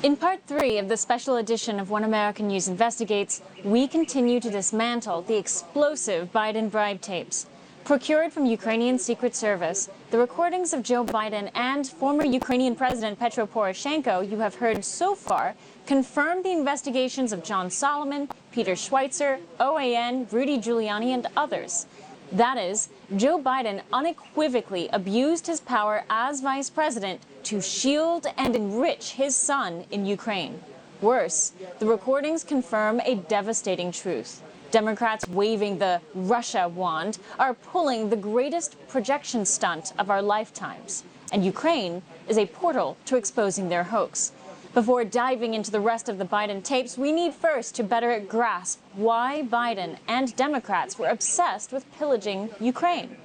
In part 3 of the special edition of One American News Investigates, we continue to dismantle the explosive Biden bribe tapes. Procured from Ukrainian Secret Service, the recordings of Joe Biden and former Ukrainian President Petro Poroshenko you have heard so far confirm the investigations of John Solomon, Peter Schweitzer, OAN, Rudy Giuliani, and others. That is, Joe Biden unequivocally abused his power as vice president to shield and enrich his son in Ukraine. Worse, the recordings confirm a devastating truth. Democrats waving the Russia wand are pulling the greatest projection stunt of our lifetimes, and Ukraine is a portal to exposing their hoax. Before diving into the rest of the Biden tapes, we need first to better grasp why Biden and Democrats were obsessed with pillaging Ukraine.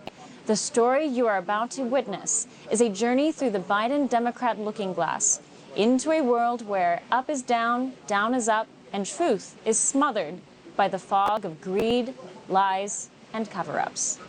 The story you are about to witness is a journey through the Biden Democrat looking glass into a world where up is down, down is up, and truth is smothered by the fog of greed, lies, and cover-ups.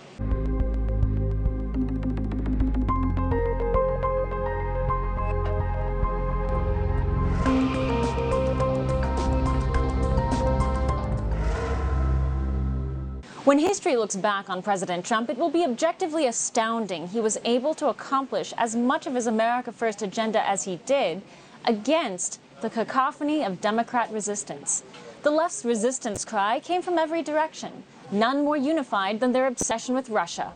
When history looks back on President Trump, it will be objectively astounding he was able to accomplish as much of his America First agenda as he did against the cacophony of Democrat resistance. The left's resistance cry came from every direction, none more unified than their obsession with Russia.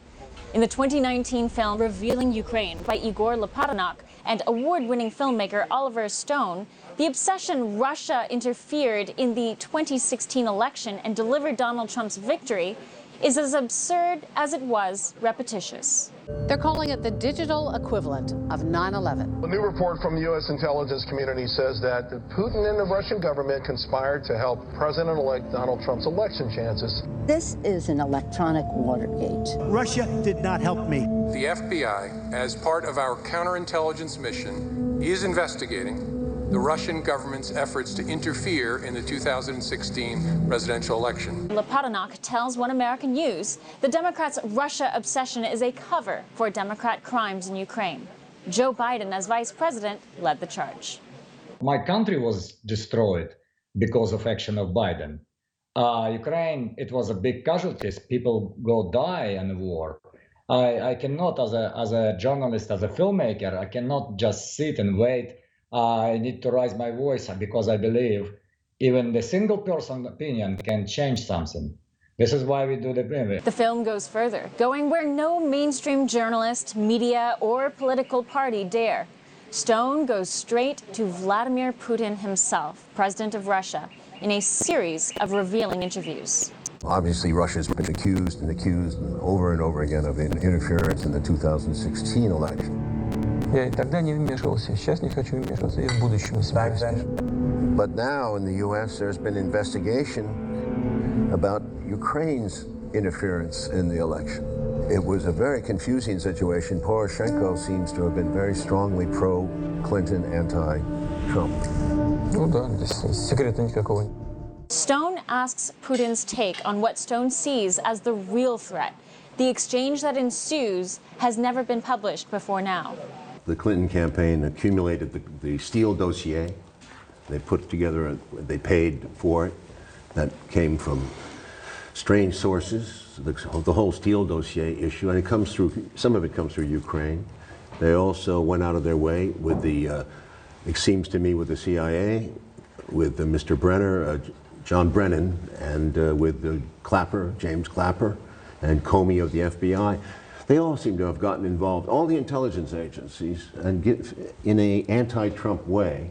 In the 2019 film Revealing Ukraine by Igor Lopatonok and award-winning filmmaker Oliver Stone, the obsession Russia interfered in the 2016 election and delivered Donald Trump's victory is as absurd as it was repetitious. They're calling it the digital equivalent of 9/11. A new report from the U.S. intelligence community says that Putin and the Russian government conspired to help President-elect Donald Trump's election chances. This is an electronic Watergate. Russia did not help me. The FBI, as part of our counterintelligence mission, is investigating the Russian government's efforts to interfere in the 2016 presidential election. Lopatonok tells One American News the Democrats' Russia obsession is a cover for Democrat crimes in Ukraine. Joe Biden, as vice president, led the charge. My country was destroyed because of action of Biden. Ukraine, it was a big casualties. People go die in the war. I cannot, as a journalist, as a filmmaker, I cannot just sit and wait. I need to raise my voice because I believe even the single person opinion can change something. This is why we do the Bribe. The film goes further, going where no mainstream journalist, media, or political party dare. Stone goes straight to Vladimir Putin himself, president of Russia, in a series of revealing interviews. Obviously, Russia's been accused over and over again of interference in the 2016 election. Я и тогда не вмешивался, сейчас не хочу вмешиваться, и в будущем не собираюсь. But now in the U.S. there's been investigation about Ukraine's interference in the election. It was a very confusing situation. Poroshenko seems to have been very strongly pro-Clinton, anti-Trump. Ну да, здесь секрета никакого. Stone asks Putin's take on what Stone sees as the real threat. The exchange that ensues has never been published before now. The Clinton campaign accumulated the Steele dossier. They put together, they paid for it. That came from strange sources, the whole Steele dossier issue, and it comes through, some of it comes through Ukraine. They also went out of their way with the, it seems to me, with the CIA, with Mr. Brenner, John Brennan, and with Clapper, James Clapper, and Comey of the FBI. They all seem to have gotten involved, all the intelligence agencies, and in an anti-Trump way.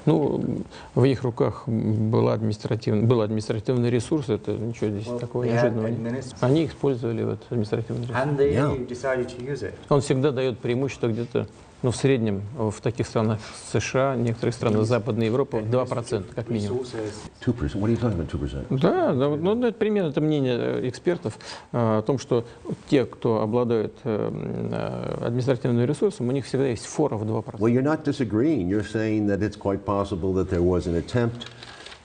Ну, в их руках был административный ресурс, это ничего здесь такого неожиданного нет. Они использовали вот административный ресурс. Он всегда дает преимущество где-то, ну, в среднем, в таких странах США, некоторых странах Западной Европы, 2%, как минимум. 2%? What are you talking about, 2%? Да, ну, это примерно это мнение экспертов о том, что те, кто обладают административным ресурсом, у них всегда есть фора в 2%. Well, you're not disagreeing. You're saying that it's quite possible that there was an attempt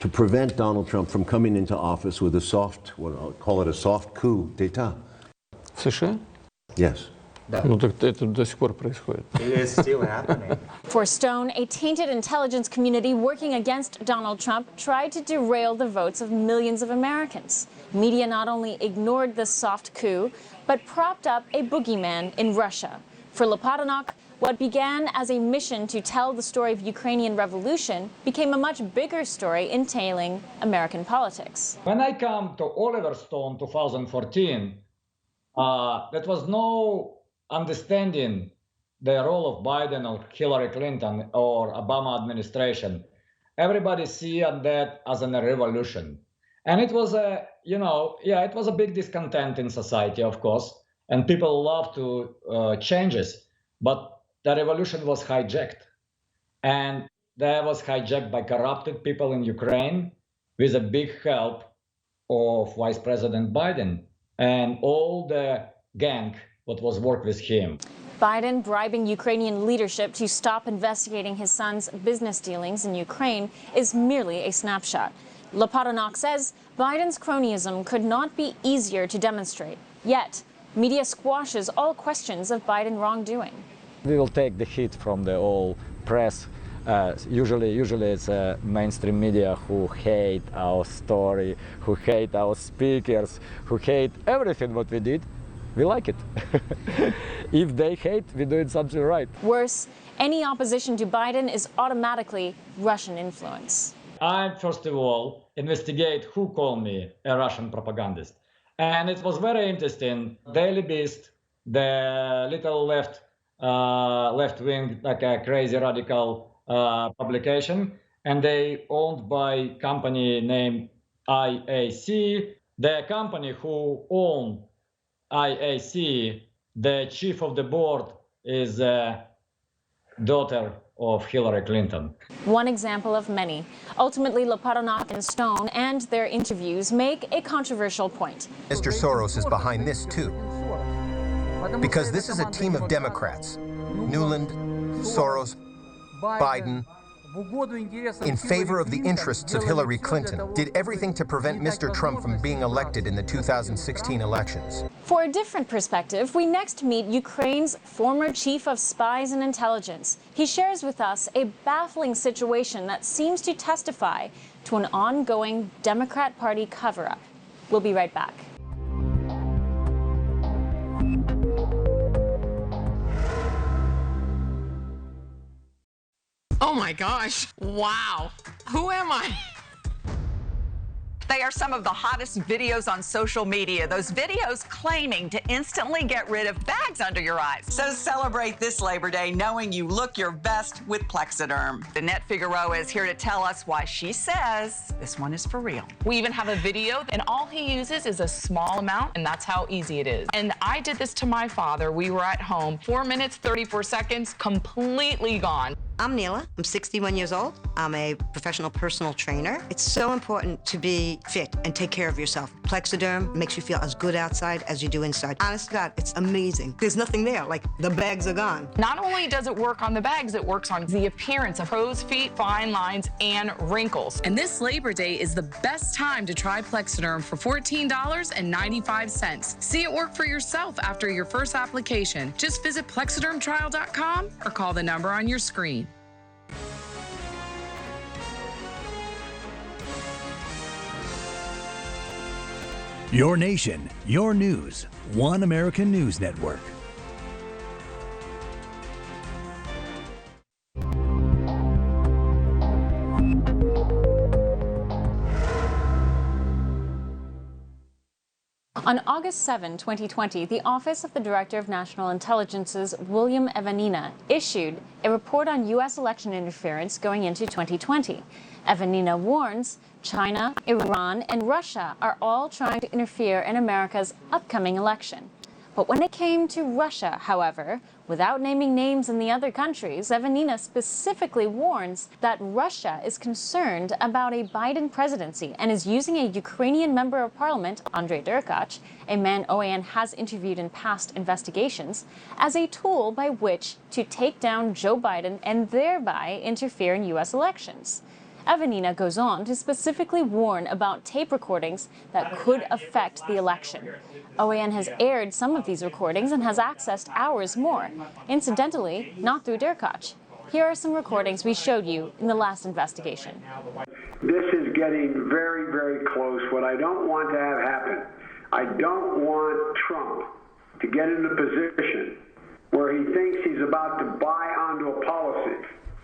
to prevent Donald Trump from coming into office with a soft, what I'll call it a soft coup d'etat. В США? Yes. Ну так это до сих пор происходит. It is still happening. For Stone, a tainted intelligence community working against Donald Trump tried to derail the votes of millions of Americans. Media not only ignored the soft coup, but propped up a boogeyman in Russia. For Lopatonok, what began as a mission to tell the story of Ukrainian revolution became a much bigger story entailing American politics. When I come to Oliver Stone 2014, there was no understanding the role of Biden or Hillary Clinton or Obama administration. Everybody see that as a revolution. And it was it was a big discontent in society, of course, and people love to changes, but the revolution was hijacked. And that was hijacked by corrupted people in Ukraine with a big help of Vice President Biden and all the gang that was work with him. Biden bribing Ukrainian leadership to stop investigating his son's business dealings in Ukraine is merely a snapshot. Lopatonok says Biden's cronyism could not be easier to demonstrate. Yet, media squashes all questions of Biden wrongdoing. We will take the hit from the all press. Usually it's mainstream media who hate our story, who hate our speakers, who hate everything what we did. We like it. If they hate, we're doing something right. Worse, any opposition to Biden is automatically Russian influence. I, first of all, investigate who called me a Russian propagandist. And it was very interesting. Daily Beast, the little left-wing, like a crazy radical publication, and they owned by company named IAC. The company who owned IAC, the chief of the board is daughter of Hillary Clinton. One example of many. Ultimately, Lopatonok and Stone and their interviews make a controversial point. Mr. Soros is behind this too, because this is a team of Democrats. Nuland, Soros, Biden, in favor of the interests of Hillary Clinton, did everything to prevent Mr. Trump from being elected in the 2016 elections. For a different perspective, we next meet Ukraine's former chief of spies and intelligence. He shares with us a baffling situation that seems to testify to an ongoing Democrat Party cover-up. We'll be right back. Oh my gosh, wow. Who am I? They are some of the hottest videos on social media. Those videos claiming to instantly get rid of bags under your eyes. So celebrate this Labor Day knowing you look your best with Plexiderm. Danette Figueroa is here to tell us why she says this one is for real. We even have a video, and all he uses is a small amount, and that's how easy it is. And I did this to my father. We were at home. 4 minutes, 34 seconds, completely gone. I'm Neela. I'm 61 years old. I'm a professional personal trainer. It's so important to be fit and take care of yourself. Plexiderm makes you feel as good outside as you do inside. Honest to God, it's amazing. There's nothing there, like the bags are gone. Not only does it work on the bags, it works on the appearance of crow's feet, fine lines, and wrinkles. And this Labor Day is the best time to try Plexiderm for $14.95. See it work for yourself after your first application. Just visit plexidermtrial.com or call the number on your screen. Your nation, your news. One American News Network. On August 7, 2020, the Office of the Director of National Intelligence's William Evanina issued a report on U.S. election interference going into 2020. Evanina warns China, Iran, and Russia are all trying to interfere in America's upcoming election. But when it came to Russia, however, without naming names in the other countries, Evanina specifically warns that Russia is concerned about a Biden presidency and is using a Ukrainian member of parliament, Andrei Derkach, a man OAN has interviewed in past investigations, as a tool by which to take down Joe Biden and thereby interfere in U.S. elections. Evanina goes on to specifically warn about tape recordings that could affect the election. OAN has aired some of these recordings and has accessed hours more, incidentally, not through Derkach. Here are some recordings we showed you in the last investigation. This is getting very, very close. What I don't want to have happen, I don't want Trump to get in a position where he thinks he's about to buy onto a policy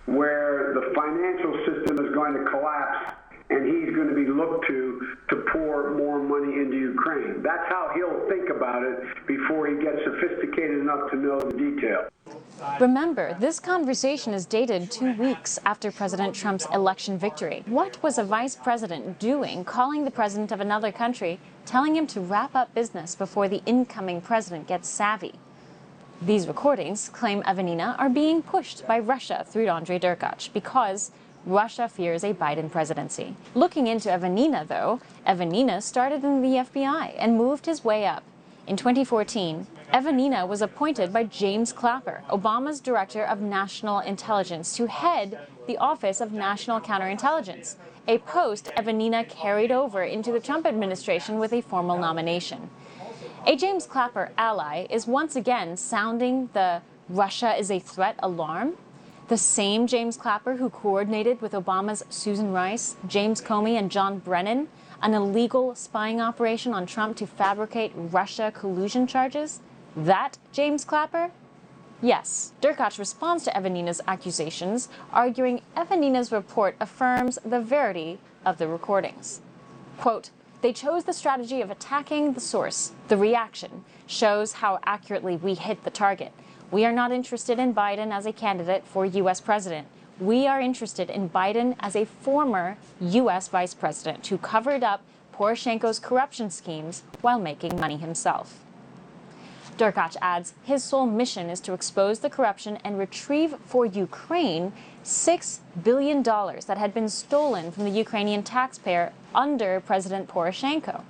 where the financial system is going to collapse and he's going to be looked to pour more money into Ukraine. That's how he'll think about it before he gets sophisticated enough to know the detail. Remember, this conversation is dated 2 weeks after President Trump's election victory. What was a vice president doing calling the president of another country, telling him to wrap up business before the incoming president gets savvy? These recordings, claim Evanina, are being pushed by Russia through Andrei Derkach because Russia fears a Biden presidency. Looking into Evanina, though, Evanina started in the FBI and moved his way up. In 2014, Evanina was appointed by James Clapper, Obama's Director of National Intelligence, to head the Office of National Counterintelligence, a post Evanina carried over into the Trump administration with a formal nomination. A James Clapper ally is once again sounding the Russia is a threat alarm. The same James Clapper who coordinated with Obama's Susan Rice, James Comey, and John Brennan an illegal spying operation on Trump to fabricate Russia collusion charges? That James Clapper? Yes. Derkach responds to Evanina's accusations, arguing Evanina's report affirms the verity of the recordings. Quote, "They chose the strategy of attacking the source. The reaction shows how accurately we hit the target. We are not interested in Biden as a candidate for U.S. president. We are interested in Biden as a former U.S. vice president who covered up Poroshenko's corruption schemes while making money himself." Derkach adds his sole mission is to expose the corruption and retrieve for Ukraine $6 billion that had been stolen from the Ukrainian taxpayer under President Poroshenko.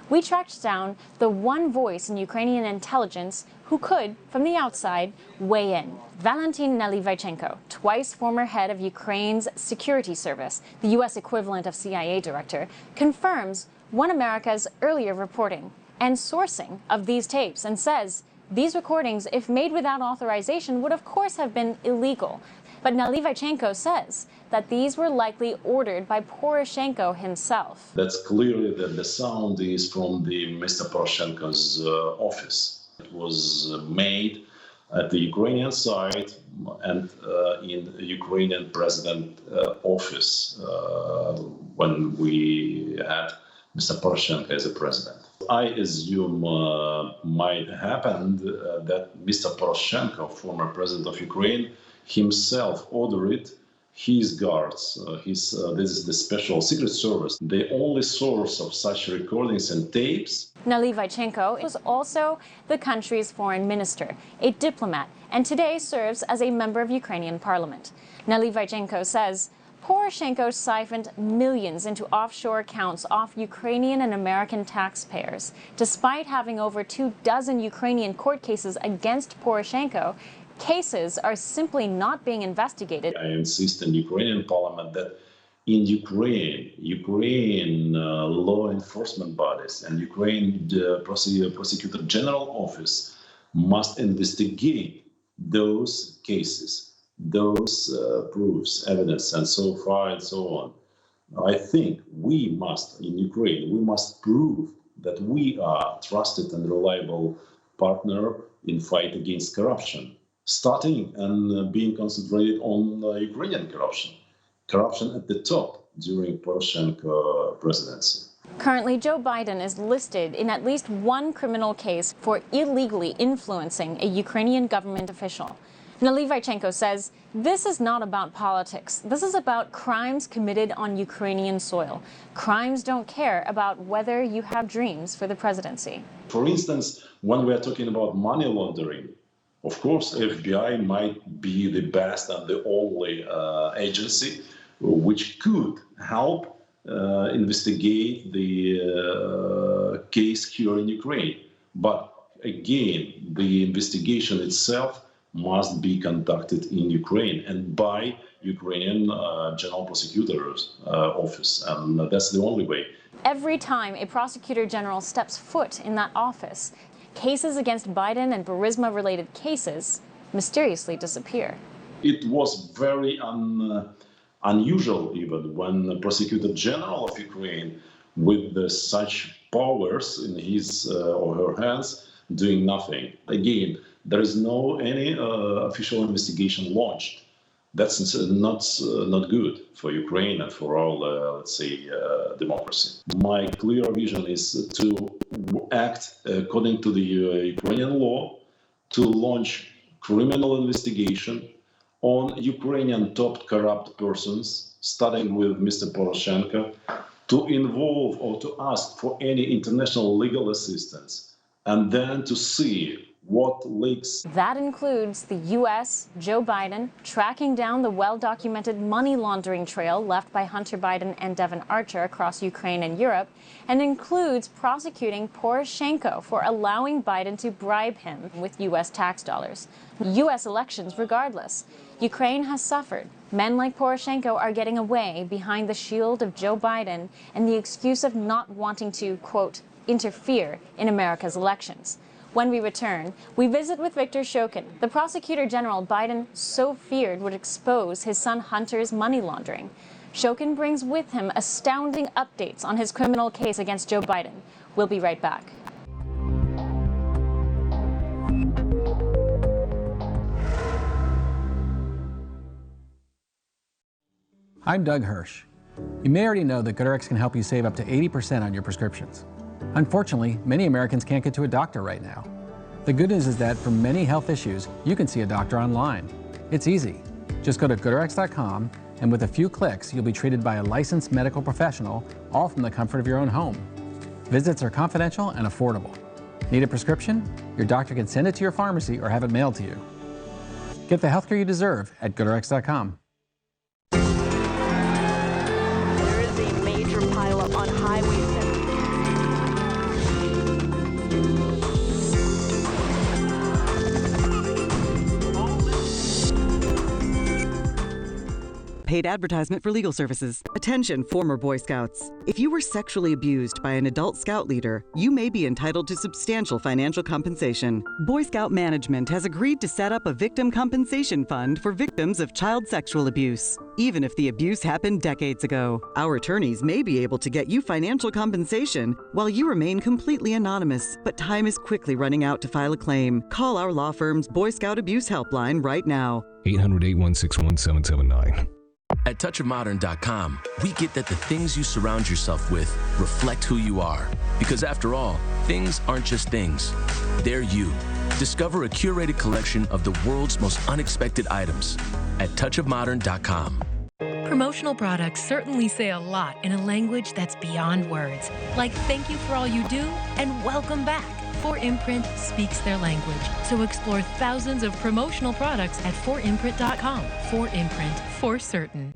We tracked down the one voice in Ukrainian intelligence who could, from the outside, weigh in. Valentin Nalivaychenko, twice former head of Ukraine's security service, the U.S. equivalent of CIA director, confirms One America's earlier reporting and sourcing of these tapes and says these recordings, if made without authorization, would of course have been illegal. But Nalivaychenko says that these were likely ordered by Poroshenko himself. That's clearly that the sound is from the Mr. Poroshenko's office. It was made at the Ukrainian side and in the Ukrainian president office when we had Mr. Poroshenko as a president. I assume might happen that Mr. Poroshenko, former president of Ukraine, himself ordered his guards, this is the special secret service, the only source of such recordings and tapes. Nalivaychenko was also the country's foreign minister, a diplomat, and today serves as a member of Ukrainian parliament. Nalivaychenko says Poroshenko siphoned millions into offshore accounts off Ukrainian and American taxpayers. Despite having over 24 Ukrainian court cases against Poroshenko, cases are simply not being investigated. I insist in Ukrainian parliament that in Ukraine law enforcement bodies and Ukraine Prosecutor General Office must investigate those cases, those proofs, evidence, and so far and so on. I think we must, in Ukraine, we must prove that we are a trusted and reliable partner in fight against corruption, starting and being concentrated on Ukrainian corruption at the top during Poroshenko presidency. Currently, Joe Biden is listed in at least one criminal case for illegally influencing a Ukrainian government official. Nalivaychenko says this is not about politics. This is about crimes committed on Ukrainian soil. Crimes don't care about whether you have dreams for the presidency. For instance, when we are talking about money laundering, of course, FBI might be the best and the only agency which could help investigate the case here in Ukraine. But again, the investigation itself must be conducted in Ukraine and by Ukrainian General Prosecutor's office, and that's the only way. Every time a prosecutor general steps foot in that office, cases against Biden and Burisma-related cases mysteriously disappear. It was very unusual even when the Prosecutor General of Ukraine, with such powers in his or her hands, doing nothing. Again, there is no any official investigation launched. That's not good for Ukraine and for all, let's say, democracy. My clear vision is to act according to the Ukrainian law, to launch criminal investigation on Ukrainian top corrupt persons, starting with Mr. Poroshenko, to involve or to ask for any international legal assistance, and then to see what leaks. That includes the U.S., Joe Biden, tracking down the well-documented money laundering trail left by Hunter Biden and Devon Archer across Ukraine and Europe, and includes prosecuting Poroshenko for allowing Biden to bribe him with U.S. tax dollars. U.S. elections regardless. Ukraine has suffered. Men like Poroshenko are getting away behind the shield of Joe Biden and the excuse of not wanting to, quote, interfere in America's elections. When we return, we visit with Victor Shokin, the Prosecutor General Biden so feared would expose his son Hunter's money laundering. Shokin brings with him astounding updates on his criminal case against Joe Biden. We'll be right back. I'm Doug Hirsch. You may already know that GoodRx can help you save up to 80% on your prescriptions. Unfortunately, many Americans can't get to a doctor right now. The good news is that for many health issues, you can see a doctor online. It's easy. Just go to GoodRx.com, and with a few clicks, you'll be treated by a licensed medical professional, all from the comfort of your own home. Visits are confidential and affordable. Need a prescription? Your doctor can send it to your pharmacy or have it mailed to you. Get the healthcare you deserve at GoodRx.com. There is a major pileup on highways. Paid advertisement for legal services. Attention, former Boy Scouts. If you were sexually abused by an adult Scout leader, you may be entitled to substantial financial compensation. Boy Scout management has agreed to set up a victim compensation fund for victims of child sexual abuse, even if the abuse happened decades ago. Our attorneys may be able to get you financial compensation while you remain completely anonymous, but time is quickly running out to file a claim. Call our law firm's Boy Scout Abuse Helpline right now. 800-816-1779. At touchofmodern.com, we get that the things you surround yourself with reflect who you are. Because after all, things aren't just things. They're you. Discover a curated collection of the world's most unexpected items at touchofmodern.com. Promotional products certainly say a lot in a language that's beyond words. Like thank you for all you do and welcome back. 4imprint speaks their language. So explore thousands of promotional products at 4imprint.com. 4imprint, for certain.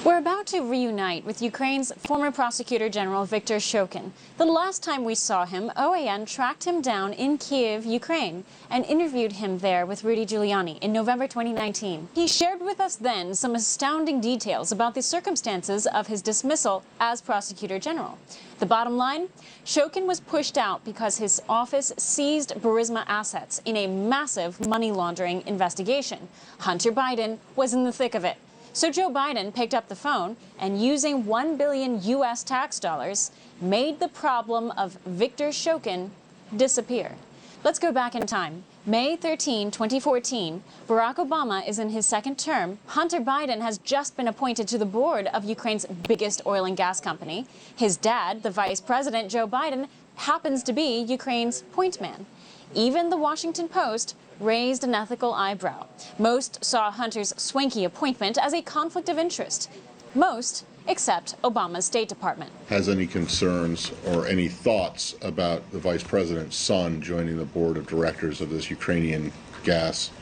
We're about to reunite with Ukraine's former Prosecutor General Victor Shokin. The last time we saw him, OAN tracked him down in Kyiv, Ukraine, and interviewed him there with Rudy Giuliani in November 2019. He shared with us then some astounding details about the circumstances of his dismissal as Prosecutor General. The bottom line, Shokin was pushed out because his office seized Burisma assets in a massive money laundering investigation. Hunter Biden was in the thick of it. So Joe Biden picked up the phone and, using $1 billion U.S. tax dollars, made the problem of Victor Shokin disappear. Let's go back in time. May 13, 2014, Barack Obama is in his second term. Hunter Biden has just been appointed to the board of Ukraine's biggest oil and gas company. His dad, the vice president, Joe Biden, happens to be Ukraine's point man. Even the Washington Post raised an ethical eyebrow. Most saw Hunter's swanky appointment as a conflict of interest. Most, except Obama's State Department. Has any concerns or any thoughts about the vice president's son joining the board of directors of this Ukrainian gas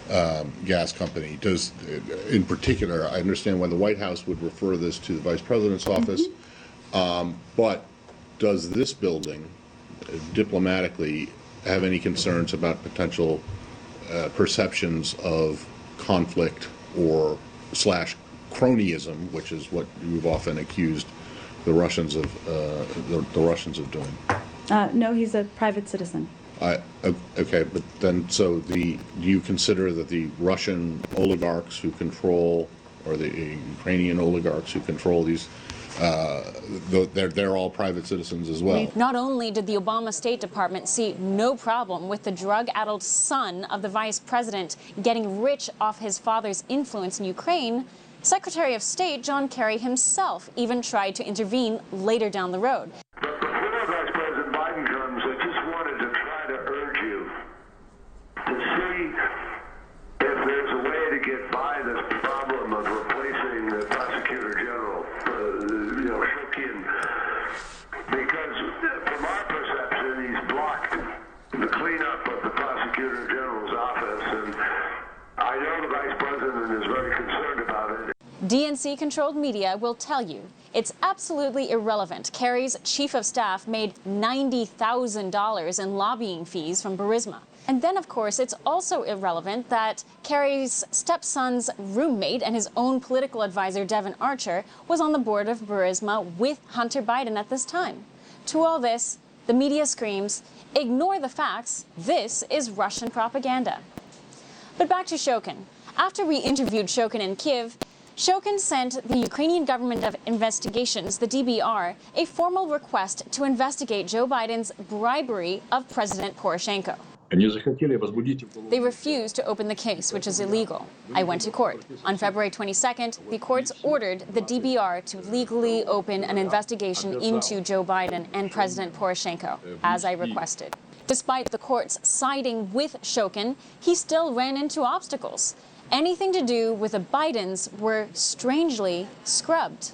company? Does, in particular, I understand why the White House would refer this to the vice president's office, But does this building diplomatically have any concerns about potential perceptions of conflict or / cronyism, which is what you've often accused the Russians of doing? No, he's a private citizen. Okay, but then do you consider that the Russian oligarchs who control, or the Ukrainian oligarchs who control these, they're all private citizens as well? Not only did the Obama State Department see no problem with the drug-addled son of the vice president getting rich off his father's influence in Ukraine, Secretary of State John Kerry himself even tried to intervene later down the road. But before Vice President Biden comes, I just wanted to try to urge you to see if there's a way to get by this problem of replacing the Prosecutor General, Shokin, because from our perception, he's blocked the cleanup of the Prosecutor General's office, and I know the Vice President is very concerned about it. DNC-controlled media will tell you it's absolutely irrelevant. Kerry's chief of staff made $90,000 in lobbying fees from Burisma. And then, of course, it's also irrelevant that Kerry's stepson's roommate and his own political advisor, Devon Archer, was on the board of Burisma with Hunter Biden at this time. To all this, the media screams, ignore the facts, this is Russian propaganda. But back to Shokin. After we interviewed Shokin in Kyiv, Shokin sent the Ukrainian Government of Investigations, the DBR, a formal request to investigate Joe Biden's bribery of President Poroshenko. They refused to open the case, which is illegal. I went to court. On February 22nd, the courts ordered the DBR to legally open an investigation into Joe Biden and President Poroshenko, as I requested. Despite the courts siding with Shokin, he still ran into obstacles. Anything to do with the Bidens were strangely scrubbed.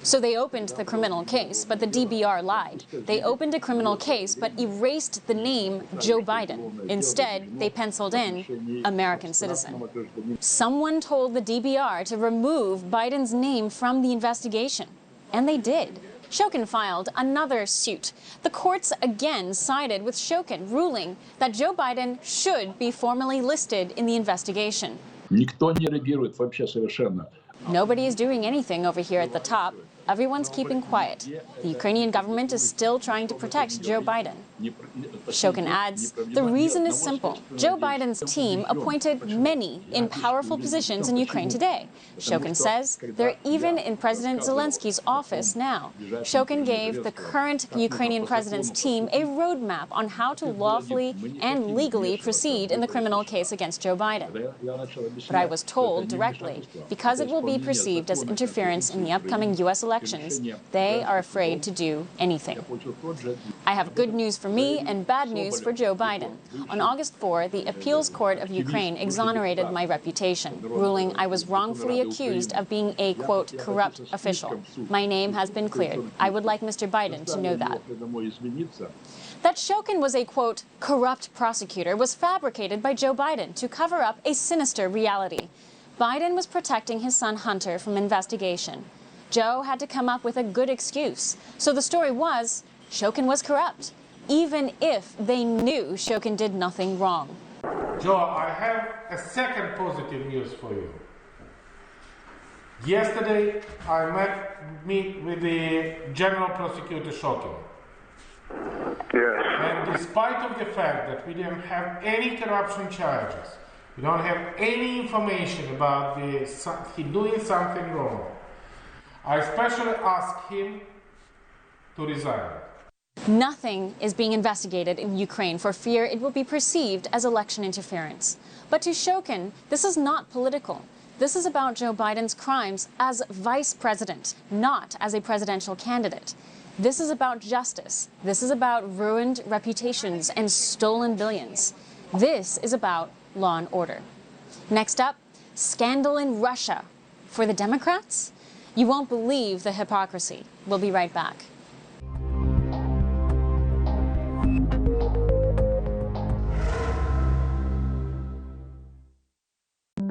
So they opened the criminal case, but the DBR lied. They opened a criminal case, but erased the name Joe Biden. Instead, they penciled in American citizen. Someone told the DBR to remove Biden's name from the investigation, and they did. Shokin filed another suit. The courts again sided with Shokin, ruling that Joe Biden should be formally listed in the investigation. Nobody is doing anything over here at the top. Everyone's keeping quiet. The Ukrainian government is still trying to protect Joe Biden. Shokin adds, the reason is simple. Joe Biden's team appointed many in powerful positions in Ukraine today. Shokin says they're even in President Zelensky's office now. Shokin gave the current Ukrainian president's team a roadmap on how to lawfully and legally proceed in the criminal case against Joe Biden. But I was told directly, because it will be perceived as interference in the upcoming U.S. elections, they are afraid to do anything. I have good news for me and bad news for Joe Biden. On August 4, the Appeals Court of Ukraine exonerated my reputation, ruling I was wrongfully accused of being a, quote, corrupt official. My name has been cleared. I would like Mr. Biden to know that. That Shokin was a, quote, corrupt prosecutor was fabricated by Joe Biden to cover up a sinister reality. Biden was protecting his son Hunter from investigation. Joe had to come up with a good excuse. So the story was, Shokin was corrupt, even if they knew Shokin did nothing wrong. Joe, I have a second positive news for you. Yesterday, I met with the General Prosecutor Shokin. Yes. And despite of the fact that we didn't have any corruption charges, we don't have any information about he doing something wrong, I especially asked him to resign. Nothing is being investigated in Ukraine for fear it will be perceived as election interference. But to Shokin, this is not political. This is about Joe Biden's crimes as vice president, not as a presidential candidate. This is about justice. This is about ruined reputations and stolen billions. This is about law and order. Next up, scandal in Russia. For the Democrats? You won't believe the hypocrisy. We'll be right back.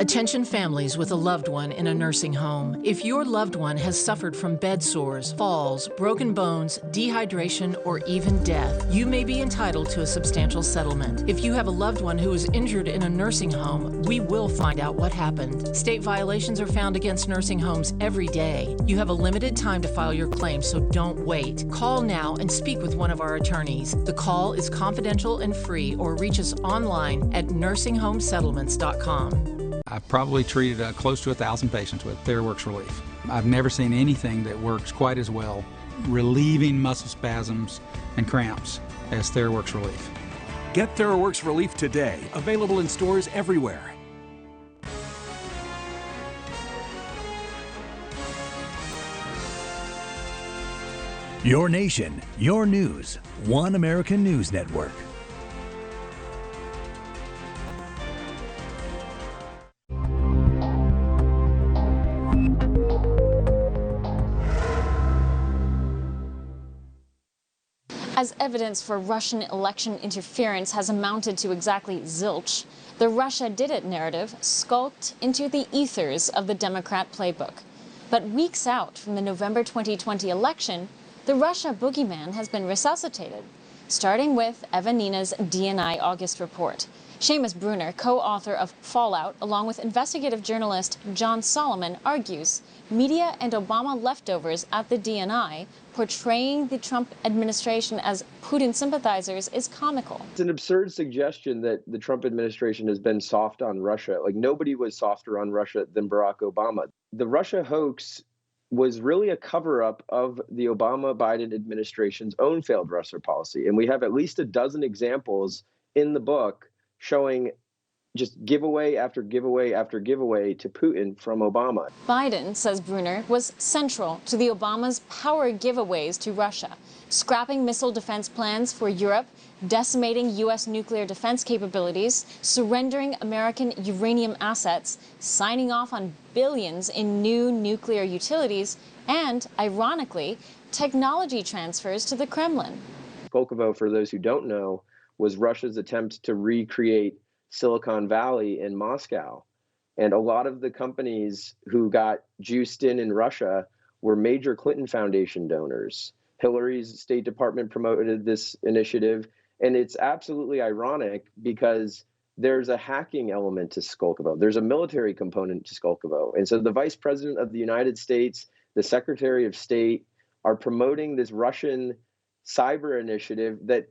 Attention families with a loved one in a nursing home. If your loved one has suffered from bed sores, falls, broken bones, dehydration, or even death, you may be entitled to a substantial settlement. If you have a loved one who is injured in a nursing home, we will find out what happened. State violations are found against nursing homes every day. You have a limited time to file your claim, so don't wait. Call now and speak with one of our attorneys. The call is confidential and free, or reach us online at nursinghomesettlements.com. I've probably treated close to 1,000 patients with TheraWorks Relief. I've never seen anything that works quite as well relieving muscle spasms and cramps as TheraWorks Relief. Get TheraWorks Relief today, available in stores everywhere. Your nation, your news. One American News Network. As evidence for Russian election interference has amounted to exactly zilch, the Russia did it narrative skulked into the ethers of the Democrat playbook. But weeks out from the November 2020 election, the Russia boogeyman has been resuscitated, starting with Eva Nina's DNI August report. Seamus Bruner, co-author of Fallout, along with investigative journalist John Solomon, argues media and Obama leftovers at the DNI portraying the Trump administration as Putin sympathizers is comical. It's an absurd suggestion that the Trump administration has been soft on Russia. Like, nobody was softer on Russia than Barack Obama. The Russia hoax was really a cover-up of the Obama-Biden administration's own failed Russia policy. And we have at least a dozen examples in the book showing just giveaway after giveaway after giveaway to Putin from Obama. Biden, says Bruner, was central to the Obama's power giveaways to Russia, scrapping missile defense plans for Europe, decimating U.S. nuclear defense capabilities, surrendering American uranium assets, signing off on billions in new nuclear utilities, and, ironically, technology transfers to the Kremlin. Skolkovo, for those who don't know, was Russia's attempt to recreate Silicon Valley in Moscow. And a lot of the companies who got juiced in Russia were major Clinton Foundation donors. Hillary's State Department promoted this initiative. And it's absolutely ironic because there's a hacking element to Skolkovo. There's a military component to Skolkovo. And so the Vice President of the United States, the Secretary of State are promoting this Russian cyber initiative that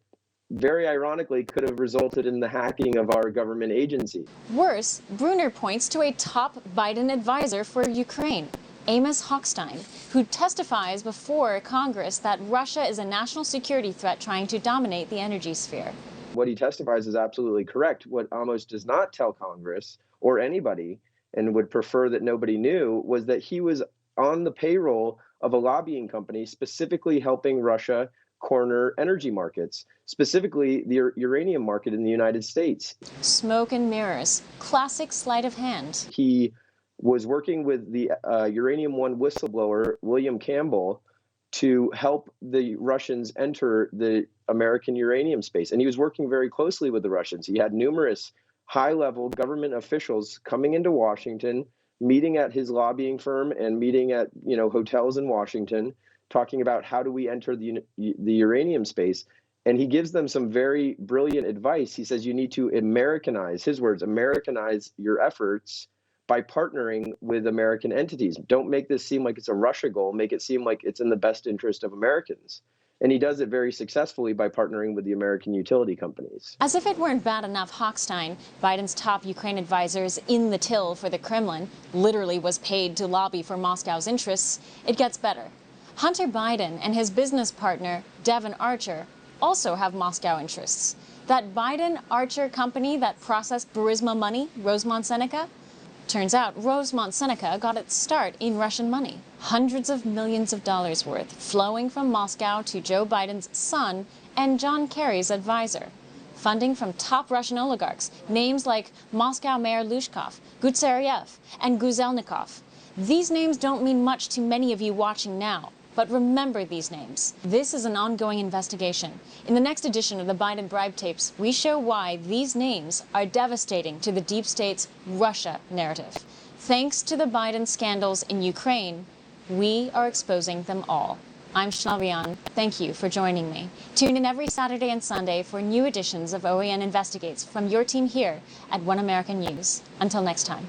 very ironically could have resulted in the hacking of our government agency. Worse, Bruner points to a top Biden advisor for Ukraine, Amos Hochstein, who testifies before Congress that Russia is a national security threat trying to dominate the energy sphere. What he testifies is absolutely correct. What Amos does not tell Congress or anybody, and would prefer that nobody knew, was that he was on the payroll of a lobbying company specifically helping Russia corner energy markets, specifically the uranium market in the United States. Smoke and mirrors, classic sleight of hand. He was working with the Uranium One whistleblower, William Campbell, to help the Russians enter the American uranium space. And he was working very closely with the Russians. He had numerous high-level government officials coming into Washington, meeting at his lobbying firm and meeting at hotels in Washington, talking about how do we enter the uranium space. And he gives them some very brilliant advice. He says you need to Americanize, his words, Americanize your efforts by partnering with American entities. Don't make this seem like it's a Russia goal. Make it seem like it's in the best interest of Americans. And he does it very successfully by partnering with the American utility companies. As if it weren't bad enough, Hochstein, Biden's top Ukraine advisor in the till for the Kremlin, literally was paid to lobby for Moscow's interests. It gets better. Hunter Biden and his business partner, Devon Archer, also have Moscow interests. That Biden-Archer company that processed Burisma money, Rosemont Seneca? Turns out Rosemont Seneca got its start in Russian money. Hundreds of millions of dollars worth flowing from Moscow to Joe Biden's son and John Kerry's advisor. Funding from top Russian oligarchs, names like Moscow Mayor Lushkov, Gutseriev, and Guzelnikov. These names don't mean much to many of you watching now. But remember these names. This is an ongoing investigation. In the next edition of the Biden bribe tapes, we show why these names are devastating to the deep state's Russia narrative. Thanks to the Biden scandals in Ukraine, we are exposing them all. I'm Chanel Rion. Thank you for joining me. Tune in every Saturday and Sunday for new editions of OAN Investigates from your team here at One American News. Until next time.